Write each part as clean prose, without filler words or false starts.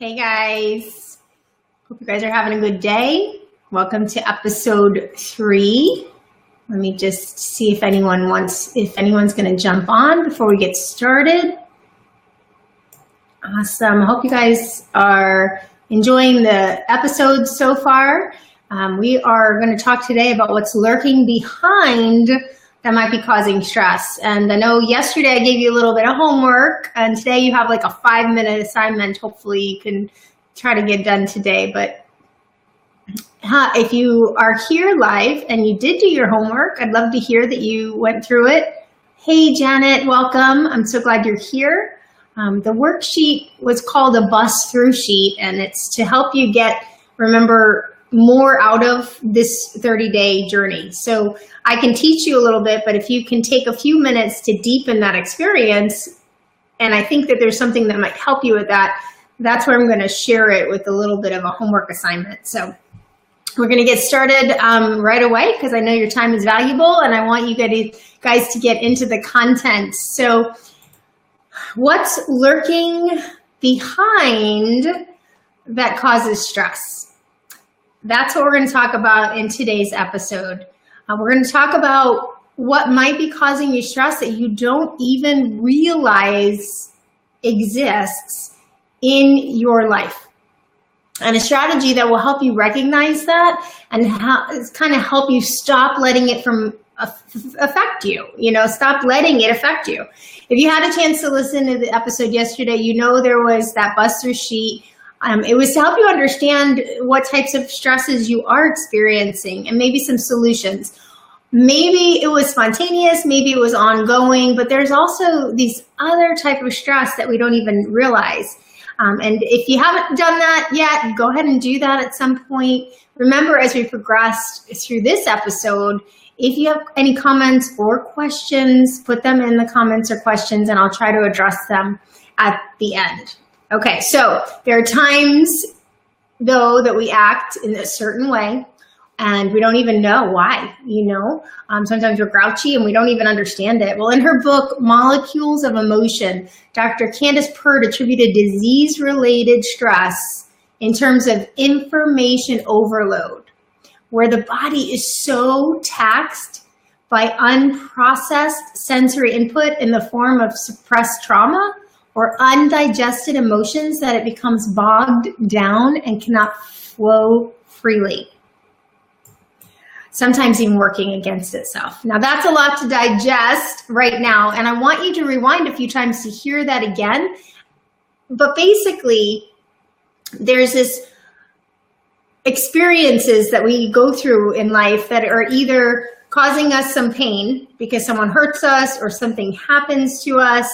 Hey guys, hope you guys are having a good day. Welcome to episode 3. Let me just see if anyone's going to jump on before we get started. Awesome. I hope you guys are enjoying the episode so far. We are going to talk today about what's lurking behind that might be causing stress. And I know yesterday I gave you a little bit of homework, and today you have like a 5-minute assignment. Hopefully you can try to get done today. But if you are here live and you did do your homework, I'd love to hear that you went through it. Hey, Janet, welcome. I'm so glad you're here. The worksheet was called a bust through sheet, and it's to help you remember more out of this 30-day journey. So I can teach you a little bit, but if you can take a few minutes to deepen that experience, and I think that there's something that might help you with that, that's where I'm going to share it with a little bit of a homework assignment. So we're going to get started right away because I know your time is valuable and I want you guys to get into the content. So what's lurking behind that causes stress? That's what we're going to talk about in today's episode. We're going to talk about what might be causing you stress that you don't even realize exists in your life. And a strategy that will help you recognize that and kind of help you stop letting it affect you. Stop letting it affect you. If you had a chance to listen to the episode yesterday, there was that Buster sheet. It was to help you understand what types of stresses you are experiencing and maybe some solutions. Maybe it was spontaneous, maybe it was ongoing, but there's also these other type of stress that we don't even realize. And if you haven't done that yet, go ahead and do that at some point. Remember, as we progressed through this episode, if you have any comments or questions, put them in the comments or questions and I'll try to address them at the end. Okay, so there are times, though, that we act in a certain way and we don't even know why, Sometimes we're grouchy and we don't even understand it. Well, in her book, Molecules of Emotion, Dr. Candace Pert attributed disease-related stress in terms of information overload, where the body is so taxed by unprocessed sensory input in the form of suppressed trauma or undigested emotions that it becomes bogged down and cannot flow freely, sometimes even working against itself. Now that's a lot to digest right now, and I want you to rewind a few times to hear that again. But basically, there's this experiences that we go through in life that are either causing us some pain because someone hurts us or something happens to us,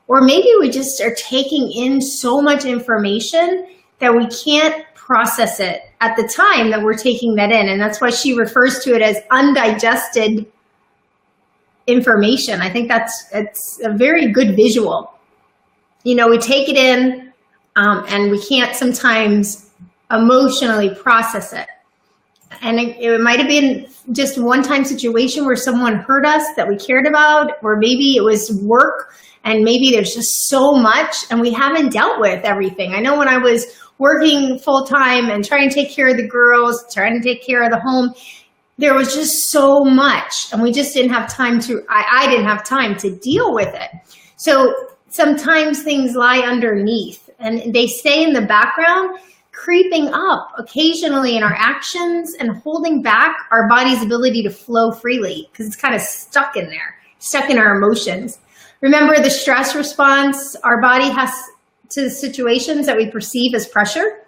or maybe we just are taking in so much information that we can't process it at the time that we're taking that in. And that's why she refers to it as undigested information. I think it's a very good visual. We take it in and we can't sometimes emotionally process it. And it might have been just one-time situation where someone hurt us that we cared about, or maybe it was work and maybe there's just so much and we haven't dealt with everything. I know when I was working full-time and trying to take care of the girls, trying to take care of the home, there was just so much and we just didn't have time I didn't have time to deal with it. So sometimes things lie underneath and they stay in the background, creeping up occasionally in our actions and holding back our body's ability to flow freely because it's kind of stuck in there, stuck in our emotions. Remember the stress response our body has to situations that we perceive as pressure?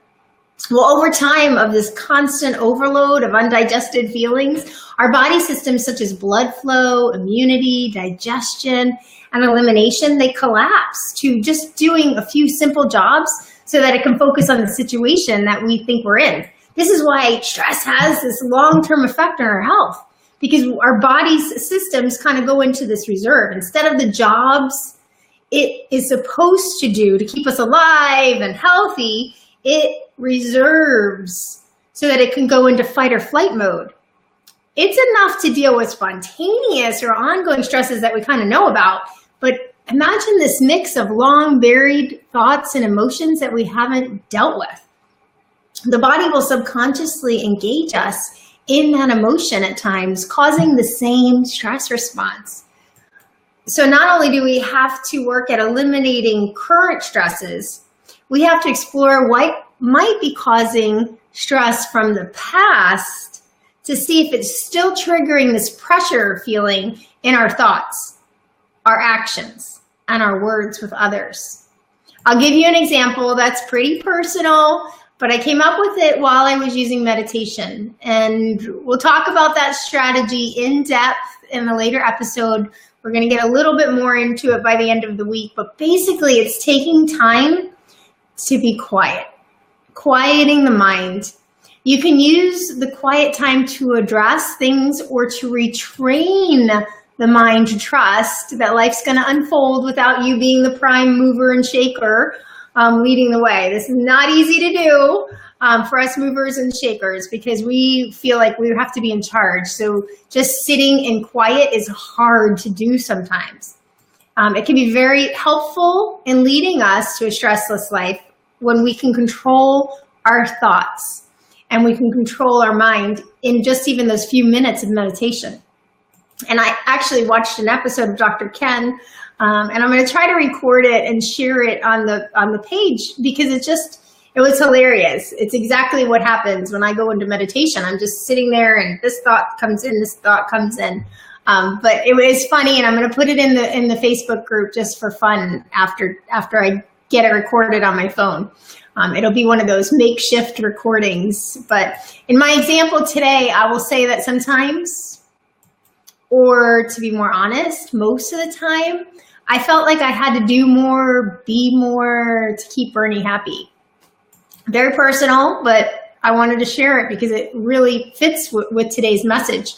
Well, over time of this constant overload of undigested feelings, our body systems such as blood flow, immunity, digestion, and elimination, they collapse to just doing a few simple jobs so that it can focus on the situation that we think we're in. This is why stress has this long-term effect on our health, because our body's systems kind of go into this reserve. Instead of the jobs it is supposed to do to keep us alive and healthy, it reserves so that it can go into fight or flight mode. It's enough to deal with spontaneous or ongoing stresses that we kind of know about, but imagine this mix of long buried thoughts and emotions that we haven't dealt with. The body will subconsciously engage us in that emotion at times, causing the same stress response. So not only do we have to work at eliminating current stresses, we have to explore what might be causing stress from the past to see if it's still triggering this pressure feeling in our thoughts, our actions, and our words with others. I'll give you an example that's pretty personal, but I came up with it while I was using meditation. And we'll talk about that strategy in depth in a later episode. We're going to get a little bit more into it by the end of the week. But basically, it's taking time to be quiet, quieting the mind. You can use the quiet time to address things or to retrain the mind to trust that life's going to unfold without you being the prime mover and shaker leading the way. This is not easy to do for us movers and shakers because we feel like we have to be in charge. So just sitting in quiet is hard to do sometimes. It can be very helpful in leading us to a stressless life when we can control our thoughts and we can control our mind in just even those few minutes of meditation. And I actually watched an episode of Dr. Ken, and I'm going to try to record it and share it on the page because it was hilarious. It's exactly what happens when I go into meditation. I'm just sitting there and this thought comes in, this thought comes in. But it was funny, and I'm going to put it in the Facebook group just for fun after I get it recorded on my phone. It'll be one of those makeshift recordings. But in my example today, I will say that sometimes, or to be more honest, most of the time, I felt like I had to do more, be more to keep Bernie happy. Very personal, but I wanted to share it because it really fits with today's message.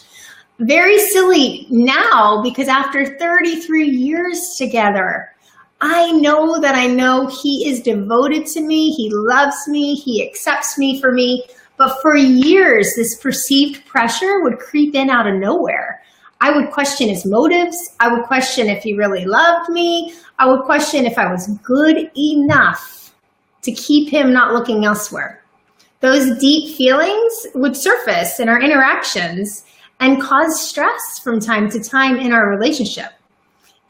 Very silly now because after 33 years together, I know that I know he is devoted to me, he loves me, he accepts me for me, but for years, this perceived pressure would creep in out of nowhere. I would question his motives. I would question if he really loved me. I would question if I was good enough to keep him not looking elsewhere. Those deep feelings would surface in our interactions and cause stress from time to time in our relationship.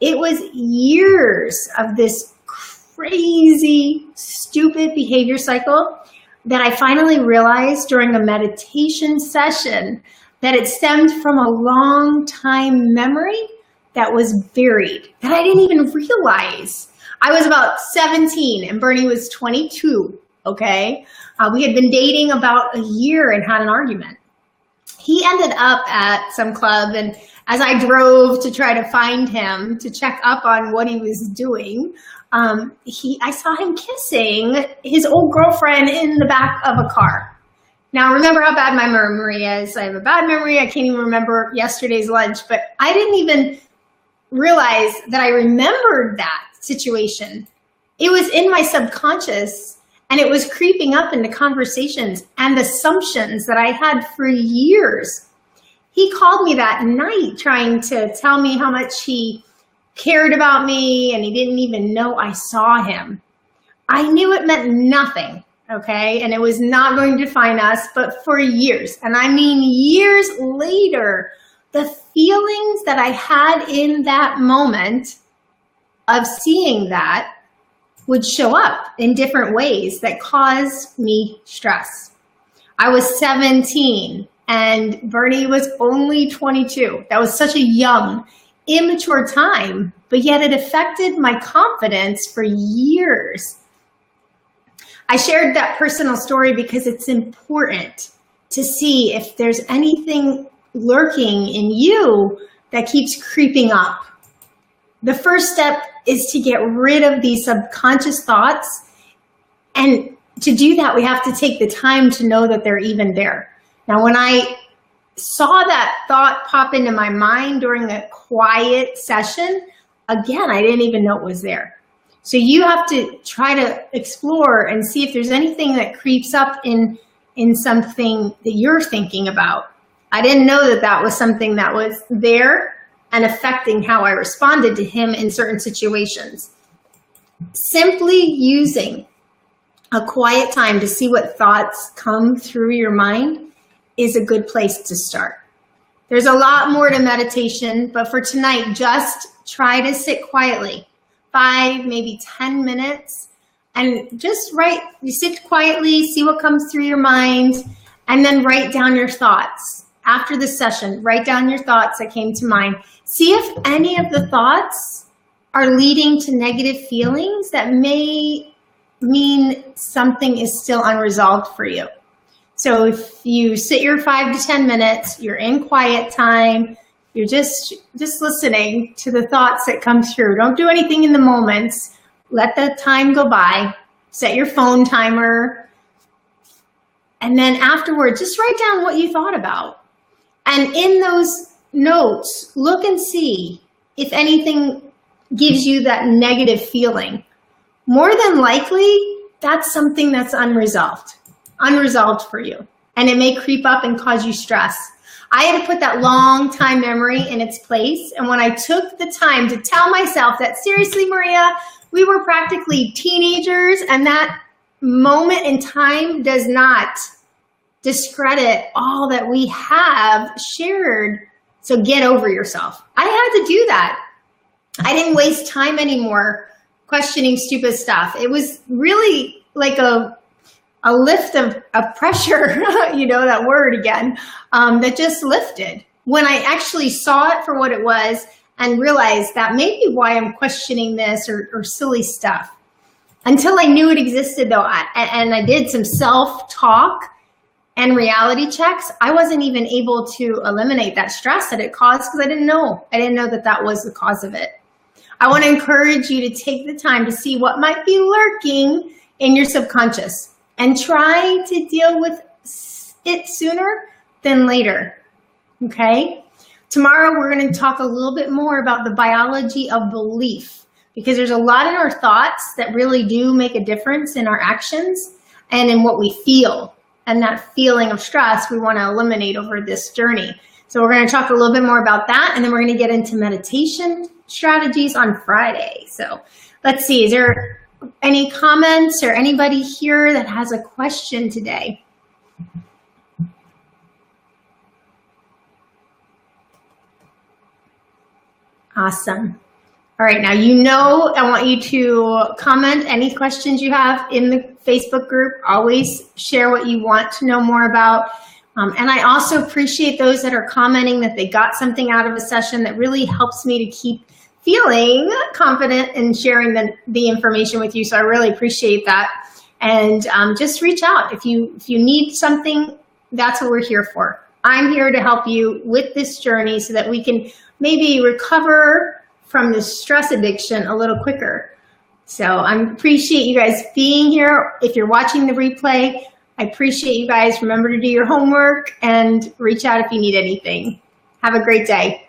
It was years of this crazy, stupid behavior cycle that I finally realized during a meditation session that it stemmed from a long time memory that was buried, that I didn't even realize. I was about 17 and Bernie was 22, okay? We had been dating about a year and had an argument. He ended up at some club, and as I drove to try to find him to check up on what he was doing, I saw him kissing his old girlfriend in the back of a car. Now, remember how bad my memory is. I have a bad memory. I can't even remember yesterday's lunch, but I didn't even realize that I remembered that situation. It was in my subconscious, and it was creeping up into conversations and assumptions that I had for years. He called me that night trying to tell me how much he cared about me, and he didn't even know I saw him. I knew it meant nothing. Okay, and it was not going to define us, but for years, and I mean years later, the feelings that I had in that moment of seeing that would show up in different ways that caused me stress. I was 17 and Bernie was only 22. That was such a young, immature time, but yet it affected my confidence for years. I shared that personal story because it's important to see if there's anything lurking in you that keeps creeping up. The first step is to get rid of these subconscious thoughts. And to do that, we have to take the time to know that they're even there. Now, when I saw that thought pop into my mind during a quiet session, again, I didn't even know it was there. So you have to try to explore and see if there's anything that creeps up in something that you're thinking about. I didn't know that that was something that was there and affecting how I responded to him in certain situations. Simply using a quiet time to see what thoughts come through your mind is a good place to start. There's a lot more to meditation, but for tonight, just try to sit quietly, 5, maybe 10 minutes, and just you sit quietly, see what comes through your mind, and then write down your thoughts. After the session, write down your thoughts that came to mind. See if any of the thoughts are leading to negative feelings that may mean something is still unresolved for you. So if you sit your 5 to 10 minutes, you're in quiet time, you're just listening to the thoughts that come through. Don't do anything in the moments. Let the time go by. Set your phone timer. And then afterward, just write down what you thought about. And in those notes, look and see if anything gives you that negative feeling. More than likely, that's something that's unresolved for you. And it may creep up and cause you stress. I had to put that long time memory in its place. And when I took the time to tell myself that, seriously, Maria, we were practically teenagers, and that moment in time does not discredit all that we have shared. So get over yourself. I had to do that. I didn't waste time anymore questioning stupid stuff. It was really like a lift of pressure, you know, that word again, that just lifted when I actually saw it for what it was and realized that may be why I'm questioning this or silly stuff. Until I knew it existed, though, and I did some self-talk and reality checks, I wasn't even able to eliminate that stress that it caused because I didn't know that that was the cause of it. I want to encourage you to take the time to see what might be lurking in your subconscious and try to deal with it sooner than later, okay? Tomorrow, we're going to talk a little bit more about the biology of belief, because there's a lot in our thoughts that really do make a difference in our actions and in what we feel. And that feeling of stress we want to eliminate over this journey. So we're going to talk a little bit more about that, and then we're going to get into meditation strategies on Friday. So let's see, is there any comments or anybody here that has a question today? Awesome. All right, now I want you to comment any questions you have in the Facebook group. Always share what you want to know more about. And I also appreciate those that are commenting that they got something out of a session that really helps me to keep feeling confident in sharing the information with you. So I really appreciate that. And just reach out. If you need something, that's what we're here for. I'm here to help you with this journey so that we can maybe recover from this stress addiction a little quicker. So I appreciate you guys being here. If you're watching the replay, I appreciate you guys. Remember to do your homework and reach out if you need anything. Have a great day.